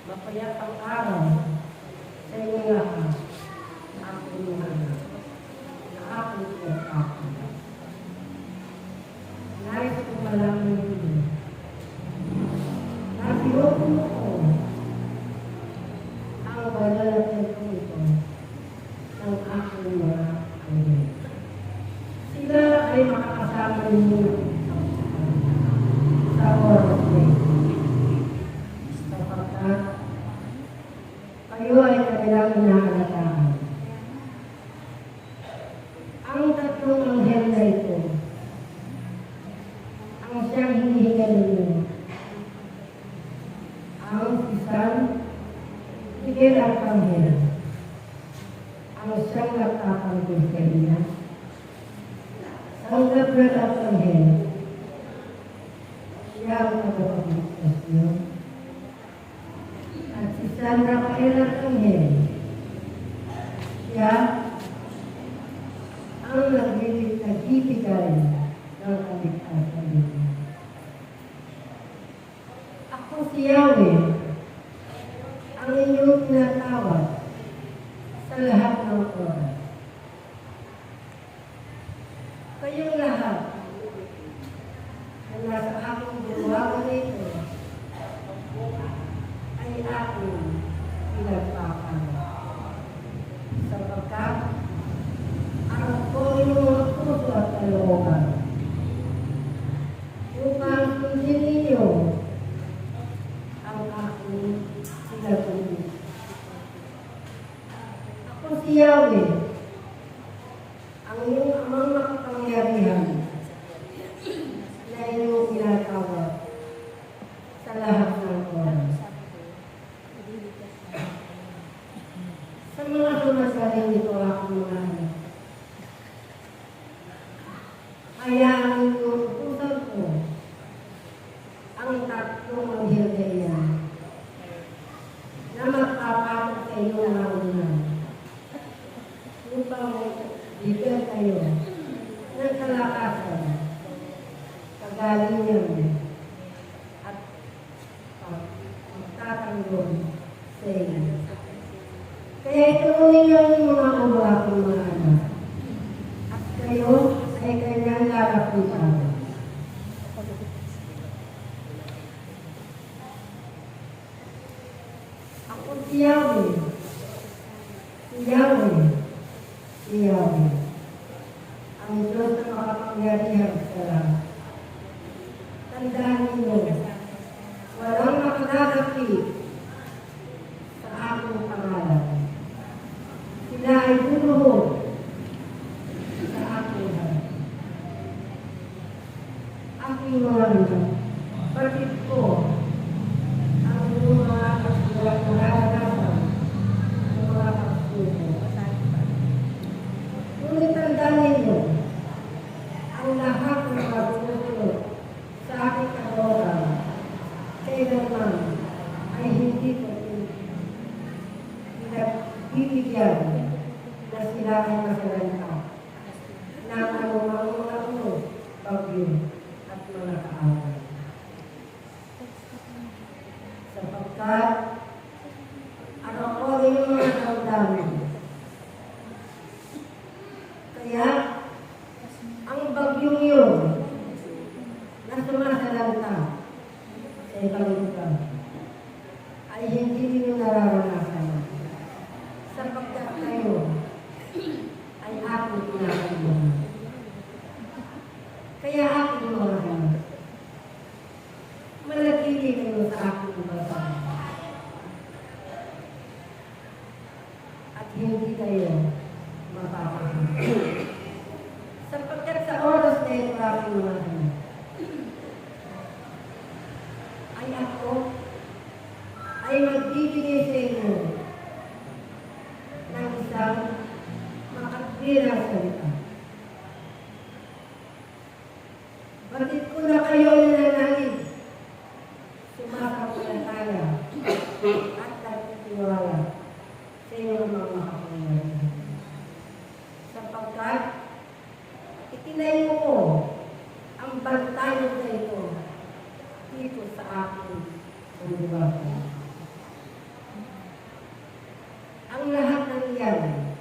Mapayapang araw sa inyo lahat, sa aking mga anak, sa aking ako. Nais ko malaman ninyo na sinukulo ko ang banal na templo ng aking mga anak. Sila ay makakasama ninyo sa oras na ito. Kayo ay kanilang inaalagaan. Ang tatlong anghel na ito Ang Gabriel at Angel, siya ang tagapagligtas niyo. At si San Rafael at Angel, siya ang nagbibigay ng kaligtasan niyo. Ako si Yahweh, ang inyong tinatawag sa lahat ng oras. Kayong lahat na nasa aking buwagan nito ay aking pinagpapala. Sapagkat ang ko inyong puso at kalooban upang sundin ninyo ang aking pinagpapala. Ako si Yahweh, ang iyong amang makapangyarihan na iyong tinatawag sa lahat ng oras. Sa mga sumasaling nito aking mga anak, hayaan ninyo utusan ko ang tatlong anghel na iyan na magpapakot sa inyong mga upang bigyan kayo ng kalakasan, kagalingan, at magtatanggol sa inyo. Kaya ituloy niyo ang mga ulo aking mga anak, at kayo ay kanyang lalapitan. Ako si Yahweh, si Yahweh, si Yahweh, ang Diyos na makapangyarihan sa lahat. Tandaan ninyo, walang makadadapit sa aking pangalan. Sila ay bunuhod sa aking harap. Aking mga anak, batid ko ang inyong mga karanasan ng mga pagsuko. Ngunit tandaan ninyo, ang lahat ng mga bumusunod sa aking kalooban, kailanman ay hindi ko pinagbibigyan na sila ay masalanta ng anumang mga ulo, bagyo, at mga kaaway. Sapagkat ano ko rin mga damdamin. Kaya, ang bagyong yun na sumasalanta sa ibang lugar ay hindi ninyo nararanasan sapagkat kayo ay aking pinakailan. Kaya aking mga anak, malagili kayo sa aking basa at hindi kayo mapapahal. Sapagkat sa oras na ito aking mga anak, ay ako ay magbibigay sa inyo ng isang makatwirang salita. Batid ko na kayo nananalig, sumakapagkataya at nagtitiwala sa inyong mga makapangyarihan. Sapagkat itinayo ko ang bantayan na ito dito sa aking pagbabago. Ang lahat ng iyan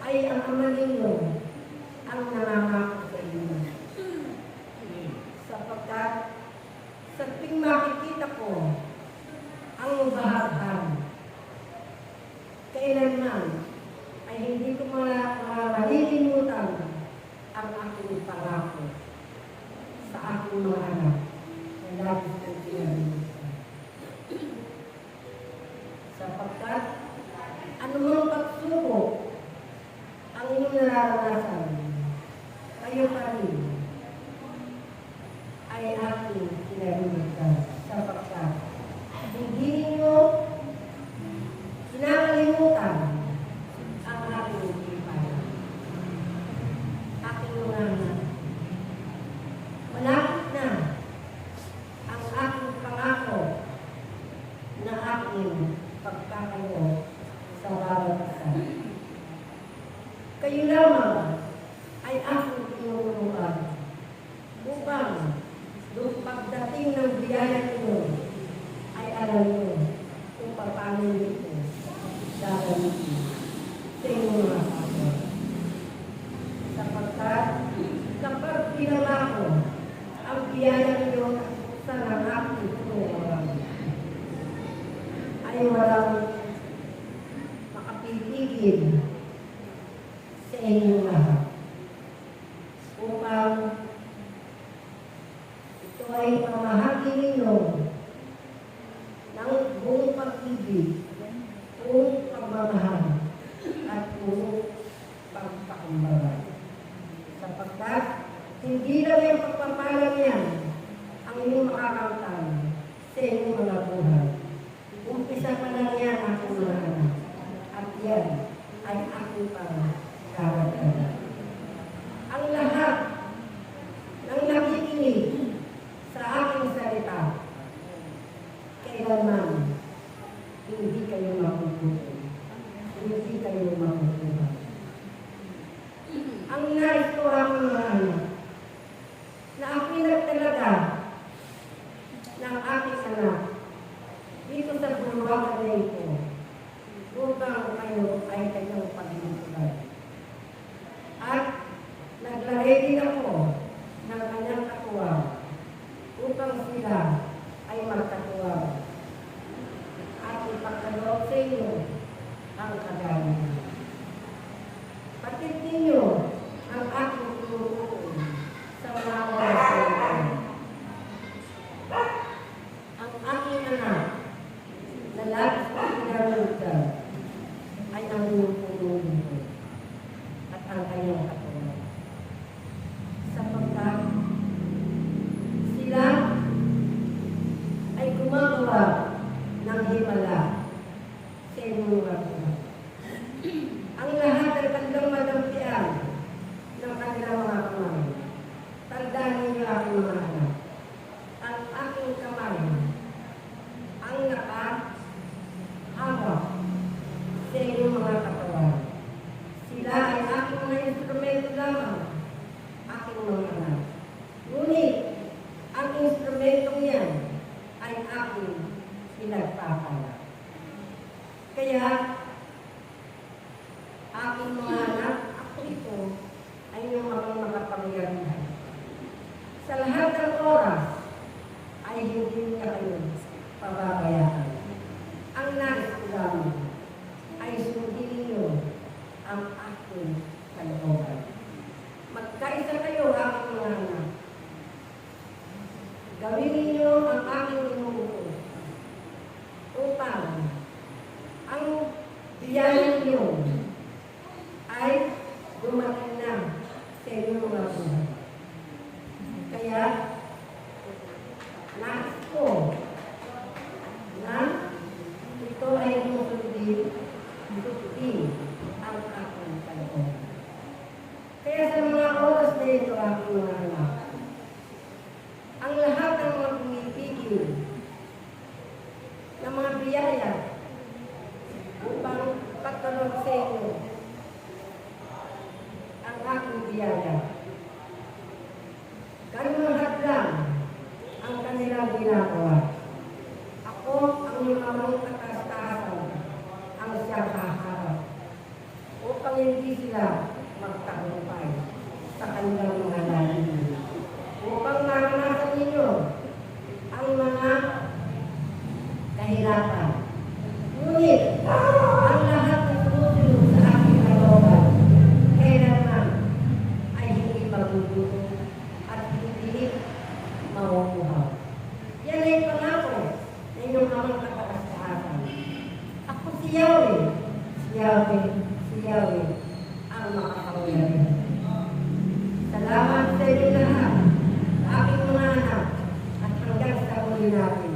ay ang Ama ninyo ang nangangako sa inyo. Sapagkat sa tuwing makikita ko ang bahaghan, kailanman ay hindi ko malilimutan ang aking pangako sa aking mga anak na lagi kong pinalilimutan. Sapagkat anumang pagsubok ang inyong nararanasan, kayo pa rin ay aking pinalilimutan. Sapagkat hindi ninyo kinakalimutan ang aking pipay. tinuturuan upang nung pagdating ng biyaya ito ay alam mo kung paano nito gagamitin sa inyong mga kapwa. Sapagkat kapag pinangako ang biyaya nyo sa nangaking tuturuan ay walang makapipigil sa inyong lahat upang ito ay pamahagi ninyo ng buong pag-ibig, buong pagmamahal, at buong pagpakumbaba. Sapagkat hindi lang yung pagpapalang yan ang inyong makakamtan sa inyong mga buhay. Umpisa pa lang yan aking mga anak. At yan ay aking pang-karagdagan. Ang lahat ng nakikinig sa aking salita, kailanman hindi kayo makukuha. Hindi kayo makukuha. Ang nais ko aking mga anak, na aking nagtalaga ng aking anak dito sa bulwagan na ito upang kayo ay kanyang paglingkuran. At naglagay din ako ng kanyang katuwang upang sila ay magkatuwang at ipagkaloob sa inyo ang kagalingan. Patid ninyo ang aking turuan sa mga oras na ito. Ang aking anak na labis na pinarunod ay ang inyong pumulong at ang kanyang katuwang. Sapagkat sila ay gumagawa ng himala sa inyong mga buhay. Ang lahat ay kanilang madampian ng kanilang mga kamay. Tandaan ninyo aking mga anak. Ang aking kamay ang nakahawak sa inyong mga katawan. Sila ay aking mga instrumento lamang, aking mga anak. Ngunit, ang instrumentong yan ay aking pinagpapala. Kaya, aking mga anak, ako ito ay inyong mga makapangyarihan. Sa lahat ng oras, ay hindi niya kayo pababayaan. Ang nais ko lamang ay sundin ninyo ang aking kalooban. Magkaisa kayo, aking mga anak. Gawin ninyo ang aking inuutos upang ang biyaya ninyo ay dumating na sa inyong mga buhay. Kaya, nais ko na ito ay susundin ang aking kalooban. Kaya sa mga oras na ito, aking mga anak, ang lahat ng mga pumipigil ng mga biyaya upang pagkaloob sa inyo ang aking biyaya. Ganun hadlang ang kanilang ginagawa. Ako ang lumamang kataas-taasan ang siyang haharap upang hindi sila magtagumpay sa kanilang mga layunin. Upang maranasan ninyo ang mga kahirapan. Ngunit, ang lahat ng sumusunod sa aking kalooban, kailanman ay hindi magugulo at hindi makukuha. Yan ay pangako na inyong amang kataas-taasan. Ako si Yahweh, si Yahweh ang makapangyarihan. Salamat sa inyo lahat, aking mga anak, at hanggang sa muli natin.